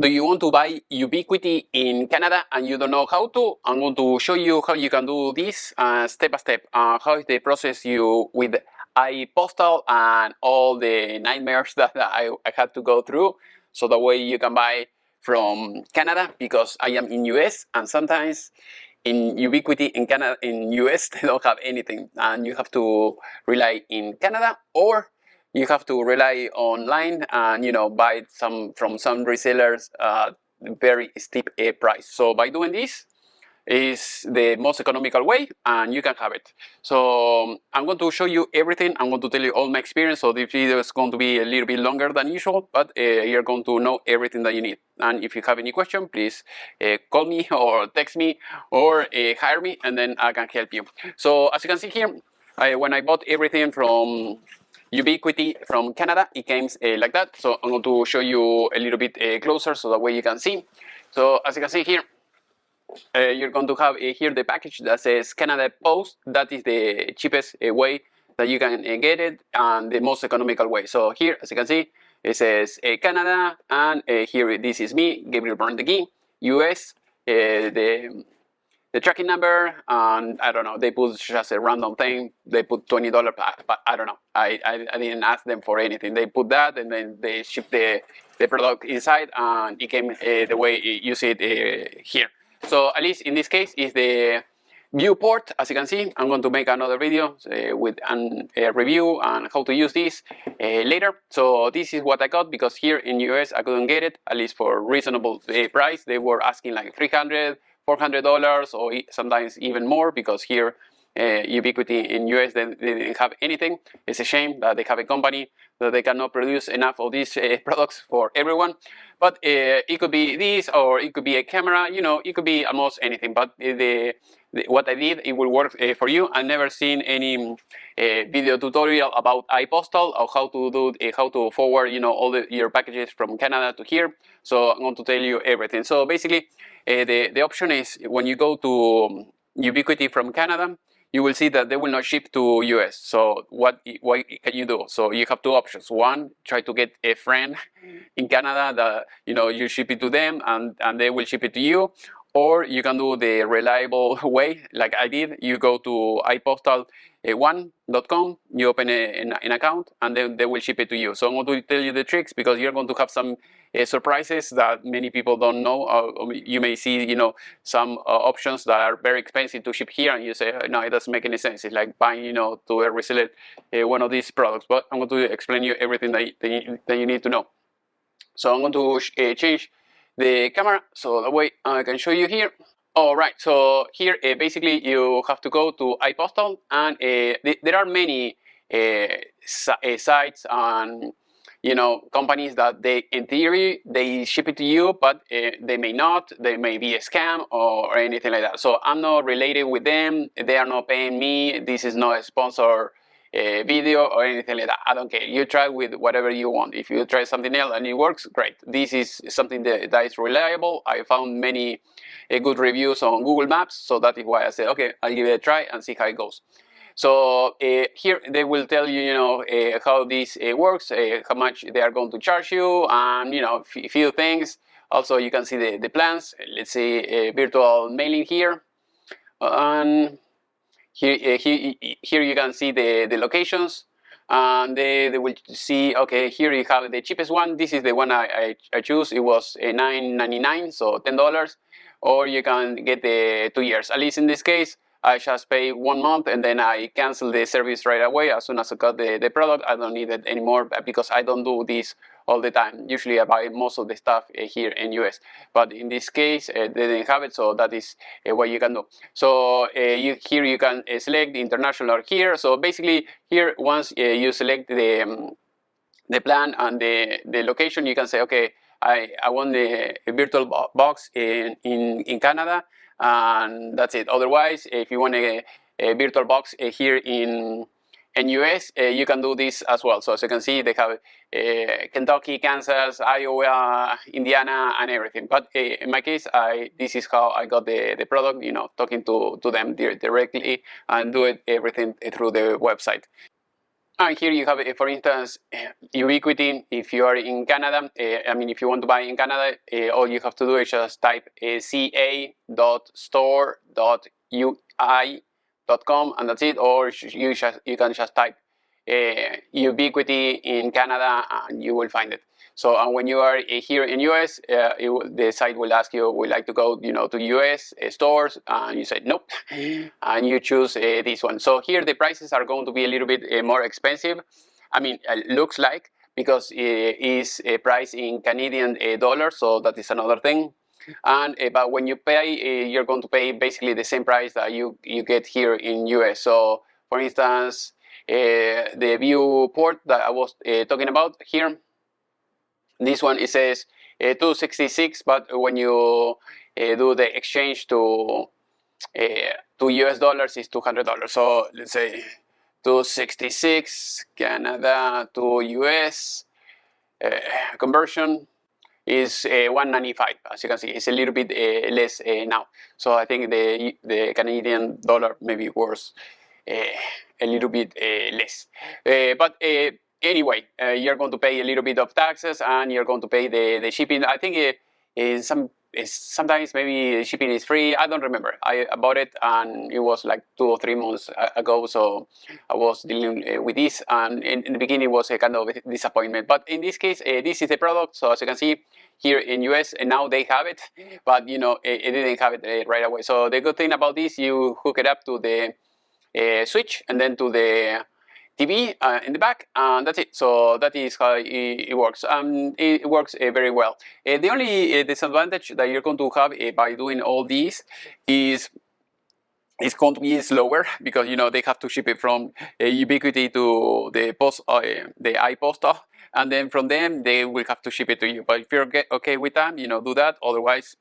Do you want to buy Ubiquiti in Canada and you don't know how to? I'm going to show you how you can do this step by step. How is the process you with iPostal and all the nightmares that I had to go through. So that way you can buy from Canada, because I am in US and sometimes in Ubiquiti in Canada, in US, they don't have anything and you have to rely in Canada, or you have to rely online and buy some from some resellers very steep price. So by doing this is the most economical way and you can have it. So I'm going to show you everything. I'm going to tell you all my experience. So this video is going to be a little bit longer than usual, but you're going to know everything that you need. And if you have any question, please call me or text me or hire me and then I can help you. So as you can see here, when I bought everything from Ubiquiti from Canada, it came like that. So I'm going to show you a little bit closer so that way you can see. So as you can see here, you're going to have here the package that says Canada Post. That is the cheapest way that you can get it and the most economical way. So here, as you can see, it says Canada, and here this is me, Gabriel Brandegui, US, the tracking number, and I don't know, they put just a random thing. They put $20, but I don't know. I didn't ask them for anything. They put that and then they ship the product inside and it came the way you see it here. So at least in this case is the viewport. As you can see, I'm going to make another video with a review on how to use this later. So this is what I got, because here in US I couldn't get it, at least for reasonable price. They were asking like $300, $400 or sometimes even more, because here Ubiquiti in US they didn't have anything. It's a shame that they have a company that they cannot produce enough of these products for everyone. But it could be this, or it could be a camera, it could be almost anything. But what I did, it will work for you. I've never seen any video tutorial about iPostal or how to do how to forward all your packages from Canada to here. So I'm going to tell you everything. So basically the option is, when you go to Ubiquiti from Canada, you will see that they will not ship to US. So what can you do? So you have two options. One, try to get a friend in Canada that you ship it to them and they will ship it to you. Or you can do the reliable way, like I did. You go to ipostal1.com, you open an account, and then they will ship it to you. So I'm going to tell you the tricks, because you're going to have some surprises that many people don't know. You may see, some options that are very expensive to ship here, and you say, no, it doesn't make any sense. It's like buying, to a reseller one of these products. But I'm going to explain you everything that you need to know. So I'm going to change the camera so that way I can show you here. All right, so here basically you have to go to iPostal, and there are many sites and companies that they, in theory, they ship it to you, but they may not. They may be a scam or anything like that. So I'm not related with them. They are not paying me. This is not a sponsor video or anything like that. I don't care. You try with whatever you want. If you try something else and it works, great. This is something that is reliable. I found many good reviews on Google Maps, so that is why I said, okay, I'll give it a try and see how it goes. So here they will tell you, how this works, how much they are going to charge you, and a few things. Also, you can see the plans. Let's say virtual mailing here, and here you can see the locations, and they will see, okay, here you have the cheapest one. This is the one I choose. It was $9.99, so $10, or you can get the 2 years. At least in this case, I just pay 1 month and then I cancel the service right away. As soon as I got the product, I don't need it anymore, because I don't do this all the time. Usually I buy most of the stuff here in US, but in this case they didn't have it, so that is what you can do. So here you can select the international here. So basically here, once you select the plan and the location, you can say, okay, I want a virtual box in Canada, and that's it. Otherwise, if you want a virtual box here in US, you can do this as well. So as you can see, they have Kentucky, Kansas, Iowa, Indiana, and everything. But in my case, this is how I got the product, talking to them directly and do everything through the website. And here you have, for instance, Ubiquiti. If you are in Canada, if you want to buy in Canada, all you have to do is just type ca.store.ui.com, and that's it. Or you can just type Ubiquiti in Canada, and you will find it. So, and when you are here in US, the site will ask you, would like to go, to US stores, and you say nope, and you choose this one. So here the prices are going to be a little bit more expensive. Looks like, because it is priced in Canadian dollars, so that is another thing. And but when you pay, you're going to pay basically the same price that you get here in US. So, for instance, the viewport that I was talking about here, this one, it says 266, but when you do the exchange to US dollars, it's $200. So let's say 266 Canada to US conversion is 195. As you can see, it's a little bit less now. So I think the Canadian dollar maybe was a little bit less. But anyway, you're going to pay a little bit of taxes, and you're going to pay the shipping. I think sometimes maybe shipping is free. I don't remember. I bought it, and it was like 2 or 3 months ago, so I was dealing with this, and in the beginning it was a kind of disappointment. But in this case, this is the product. So as you can see here in US, and now they have it, but it didn't have it right away. So the good thing about this, you hook it up to the switch, and then to the TV in the back, and that's it. So that is how it works. It works very well. The only disadvantage that you're going to have by doing all these is it's going to be slower, because they have to ship it from Ubiquiti to the iPostal, and then from them they will have to ship it to you. But if you're okay with that, do that. Otherwise,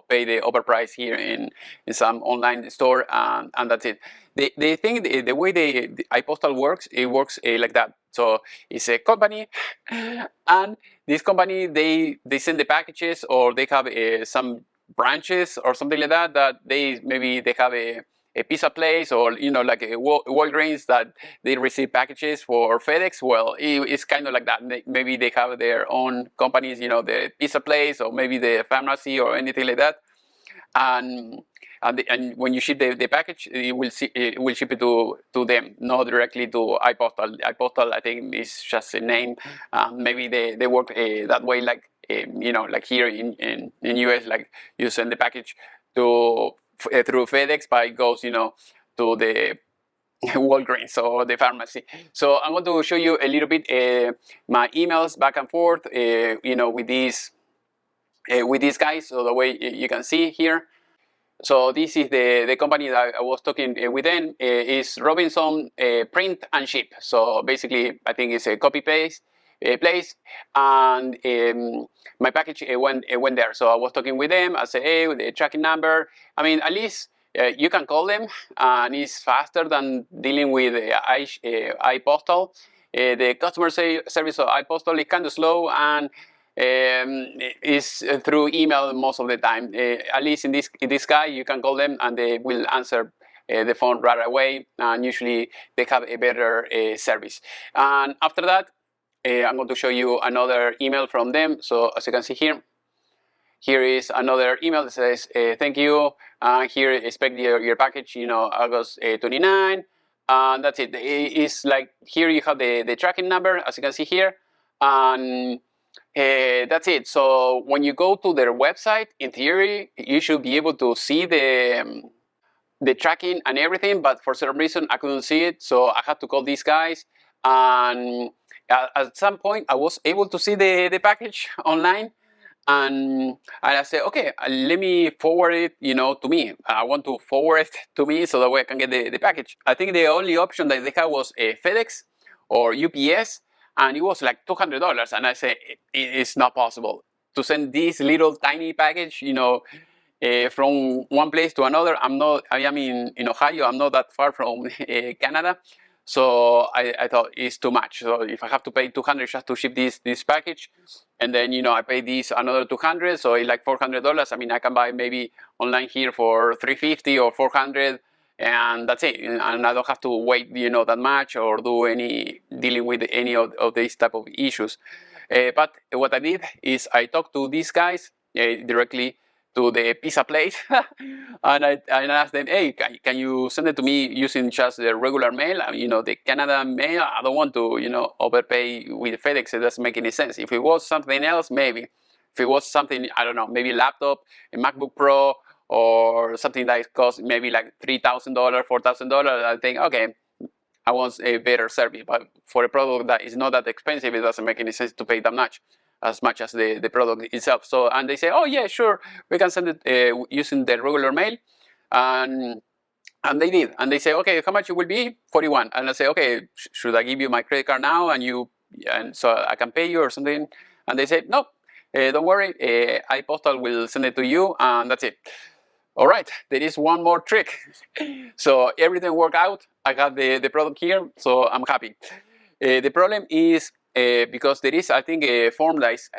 pay the overprice here in some online store, and that's it. The thing, the way the iPostal works, it works like that. So it's a company, and this company, they send the packages, or they have some branches or something like that, that maybe they have a pizza place, or like a Walgreens, that they receive packages for FedEx. Well, it's kind of like that. Maybe they have their own companies, the pizza place, or maybe the pharmacy, or anything like that. And when you ship the package, it will ship it to them, not directly to iPostal. iPostal, I think, is just a name. Maybe they work that way, like like here in US, like you send the package to through FedEx, but it goes to the Walgreens or the pharmacy. So I'm going to show you a little bit my emails back and forth with these guys, so the way you can see here. So this is the company that I was talking with them, is Robinson Print and Ship. So basically, I think it's a copy paste place, and my package went there. So I was talking with them. I said, hey, the tracking number. At least you can call them, and it's faster than dealing with iPostal. The customer service of iPostal is kind of slow, and is through email most of the time. At least in this guy, you can call them, and they will answer the phone right away, and usually they have a better service. And after that, I'm going to show you another email from them. So as you can see here is another email that says, thank you, here expect your package, August 29, and that's it. It's like, here you have the tracking number, as you can see here, and that's it. So when you go to their website, in theory, you should be able to see the tracking and everything, but for some reason I couldn't see it, so I had to call these guys, and at some point I was able to see the package online, and I said, okay, let me forward it, to me. I want to forward it to me so that way I can get the package. I think the only option that they had was FedEx or UPS, and it was like $200, and I said, it's not possible to send this little tiny package, from one place to another. I am in Ohio. I'm not that far from Canada. So I thought it's too much. So if I have to pay $200 just to ship this package, and then I pay this another $200, so it's like $400. I can buy maybe online here for $350 or $400 and that's it. And I don't have to wait, that much or do any dealing with any of these type of issues. But what I did is I talked to these guys directly to the pizza place, and I asked them, hey, can you send it to me using just the regular mail? The Canada mail. I don't want to, overpay with FedEx. It doesn't make any sense. If it was something else, maybe. If it was something, I don't know, maybe a laptop, a MacBook Pro, or something that costs maybe like $3,000, $4,000, I think, okay, I want a better service. But for a product that is not that expensive, it doesn't make any sense to pay that much as the product itself. So, and they say, oh yeah, sure, we can send it using the regular mail. And they did. And they say, okay, how much it will be? 41. And I say, okay, should I give you my credit card now and so I can pay you or something? And they said, no, don't worry, iPostal will send it to you, and that's it. All right, there is one more trick. So everything worked out. I got the product here, so I'm happy. The problem is because there is, I think, a form that is,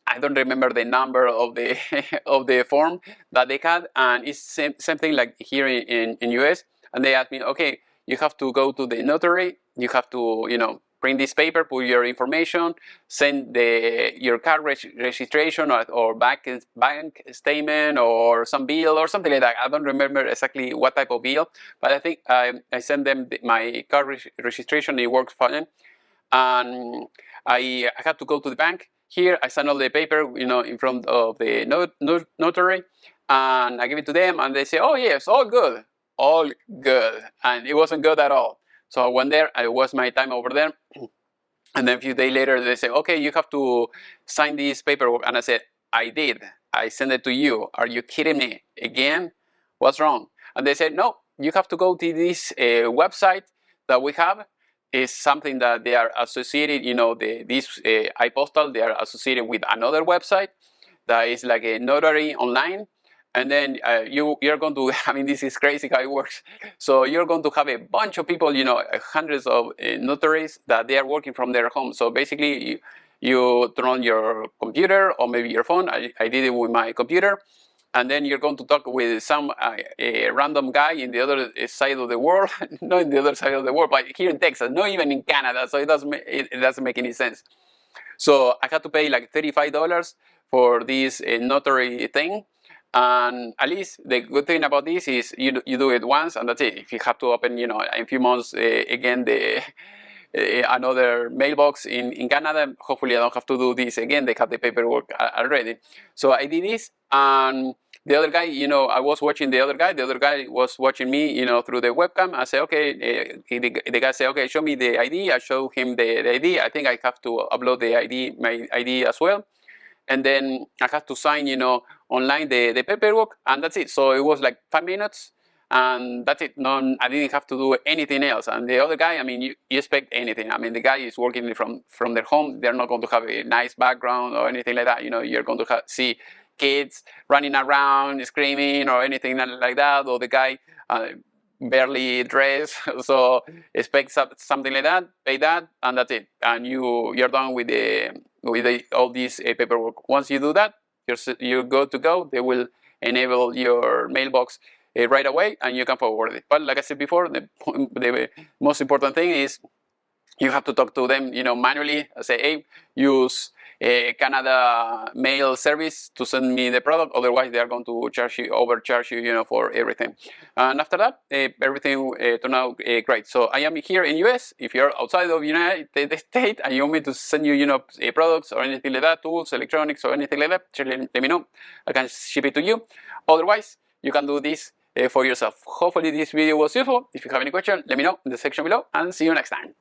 I don't remember the number of the of the form that they had, and it's same thing like here in US. And they asked me, okay, you have to go to the notary, you have to print this paper, put your information, send your car registration or bank statement or some bill or something like that. I don't remember exactly what type of bill, but I think I sent them my car registration. It works fine, and I had to go to the bank. Here I signed all the paper, in front of the notary, and I give it to them, and they say, oh yes, all good, and it wasn't good at all. So I went there, it was my time over there, and then a few days later they say, okay, you have to sign this paperwork, and I said, I did, I sent it to you, are you kidding me, again, what's wrong? And they said, no, you have to go to this website that we have. Is something that they are associated, this iPostal, they are associated with another website that is like a notary online. And then you're going to, this is crazy how it works. So you're going to have a bunch of people, hundreds of notaries that they are working from their home. So basically you turn on your computer or maybe your phone. I did it with my computer. And then you're going to talk with some random guy in the other side of the world, not in the other side of the world, but here in Texas, not even in Canada, so it doesn't make any sense. So I had to pay like $35 for this notary thing, and at least the good thing about this is you do it once and that's it. If you have to open, in a few months again another mailbox in Canada, hopefully I don't have to do this again. They have the paperwork already. So I did this, and the other guy, I was watching the other guy. The other guy was watching me, through the webcam. I said, okay, the guy said, okay, show me the ID. I show him the ID. I think I have to upload the ID, my ID as well. And then I had to sign, online the paperwork, and that's it. So it was like 5 minutes. And that's it. No, I didn't have to do anything else. And the other guy, you expect anything. The guy is working from their home. They're not going to have a nice background or anything like that. You're going to see kids running around, screaming, or anything like that. Or the guy barely dressed. So expect something like that. Pay that, and that's it. And you're done with all this paperwork. Once you do that, you're good to go. They will enable your mailbox right away, and you can forward it. But like I said before, the most important thing is you have to talk to them, manually. Say, hey, use Canada mail service to send me the product. Otherwise, they are going to overcharge you, for everything. And after that, everything turned out great. So I am here in US. If you're outside of the United States and you want me to send you, products or anything like that, tools, electronics, or anything like that, just let me know. I can ship it to you. Otherwise, you can do this for yourself. Hopefully this video was useful. If you have any question, let me know in the section below, and see you next time.